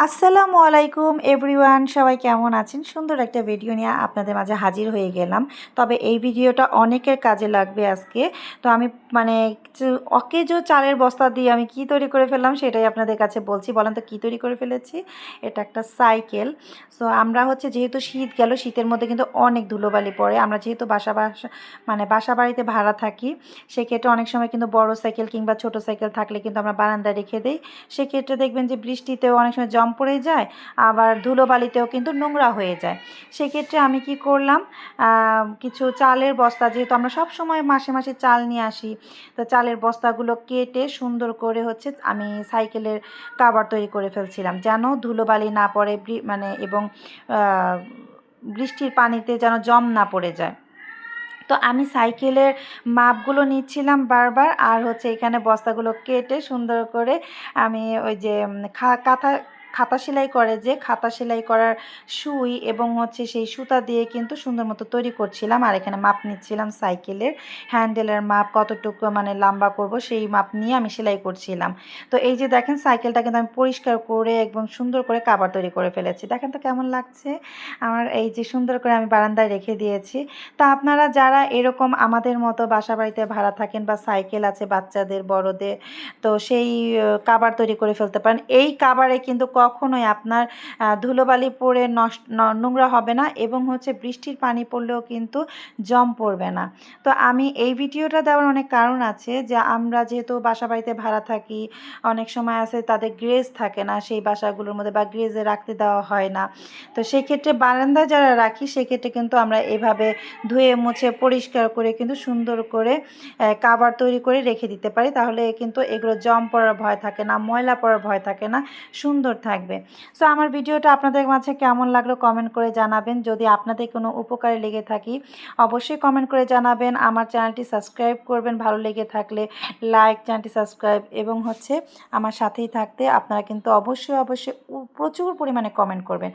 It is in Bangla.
আসসালামু আলাইকুম এভরিওয়ান, সবাই কেমন আছেন? সুন্দর একটা ভিডিও নিয়ে আপনাদের মাঝে হাজির হয়ে গেলাম। তবে এই ভিডিওটা অনেকের কাজে লাগবে আজকে। তো আমি মানে অকেজো চালের বস্তা দিয়ে আমি কি তৈরি করে ফেললাম সেটাই আপনাদের কাছে বলছি। বলেন তো কী তৈরি করে ফেলেছি? এটা একটা সাইকেল। সো আমরা যেহেতু শীত গেল, শীতের মধ্যে কিন্তু অনেক ধুলোবালি পড়ে। আমরা যেহেতু বাসা বাড়িতে ভাড়া থাকি, সেক্ষেত্রে অনেক সময় কিন্তু বড় সাইকেল কিংবা ছোট সাইকেল থাকলে কিন্তু আমরা বারান্দায় রেখে দিই। সেক্ষেত্রে দেখবেন যে বৃষ্টিতেও অনেক সময় জং পড়ে যায়, আবার ধুলোবালিতেও কিন্তু নোংরা হয়ে যায়। সেক্ষেত্রে আমি কি করলাম, কিছু চালের বস্তা, যেহেতু আমরা সব সময় মাসে মাসে চাল নিয়ে আসি, তো চালের বস্তাগুলো কেটে সুন্দর করে আমি সাইকেলের কাভার তৈরি করে ফেলছিলাম, যেন ধুলোবালি না পড়ে এবং বৃষ্টির পানিতে যেন জম না পড়ে যায়। তো আমি সাইকেলের মাপগুলো নিচ্ছিলাম বারবার, আর এখানে বস্তাগুলো কেটে সুন্দর করে আমি ওই যে খাতা সেলাই করে, যে খাতা সেলাই করার সুই এবং সেই সুতা দিয়ে কিন্তু সুন্দর মতো তৈরি করছিলাম। আর এখানে মাপ নিচ্ছিলাম সাইকেলের হ্যান্ডেলের মাপ, কতটুকু লম্বা করব সেই মাপ নিয়ে আমি সেলাই করছিলাম। তো এই যে দেখেন, সাইকেলটা কিন্তু আমি পরিষ্কার করে একদম সুন্দর করে কাভার তৈরি করে ফেলেছি। দেখেন তো কেমন লাগছে আমার, এই যে সুন্দর করে আমি বারান্দায় রেখে দিয়েছি। তা আপনারা যারা এরকম আমাদের মতো বাসা বাড়িতে ভাড়া থাকেন বা সাইকেল আছে বাচ্চাদের বড়দের, তো সেই কাভার তৈরি করে ফেলতে পারেন। এই কাভারে কিন্তু কখনোই আপনার ধুলোবালি পড়ে নোংরা হবে না, এবং বৃষ্টির পানি পড়লেও কিন্তু জম পড়বে না। তো আমি এই ভিডিওটা দেওয়ার অনেক কারণ আছে, যে আমরা যেহেতু বাসা বাড়িতে ভাড়া থাকি, অনেক সময় আছে তাদের গ্রেজ থাকে না সেই বাসাগুলোর মধ্যে, বা গ্রেজে রাখতে দেওয়া হয় না। তো সেক্ষেত্রে বারান্দায় যারা রাখি, সেক্ষেত্রে কিন্তু আমরা এভাবে ধুয়ে মুছে পরিষ্কার করে কিন্তু সুন্দর করে কাভার তৈরি করে রেখে দিতে পারি। তাহলে কিন্তু এগুলো জম পড়ার ভয় থাকে না, ময়লা পড়ার ভয় থাকে না, সুন্দর থাকবে। সো আমার ভিডিওটা আপনাদের মাঝে কেমন লাগলো কমেন্ট করে জানাবেন। যদি আপনাদের কোনো উপকারে লেগে থাকি, অবশ্যই কমেন্ট করে জানাবেন। আমার চ্যানেলটি সাবস্ক্রাইব করবেন ভালো লেগে থাকলে, লাইক, চ্যানেলটি সাবস্ক্রাইব, এবং আমার সাথেই থাকতে আপনারা কিন্তু অবশ্যই প্রচুর পরিমাণে কমেন্ট করবেন।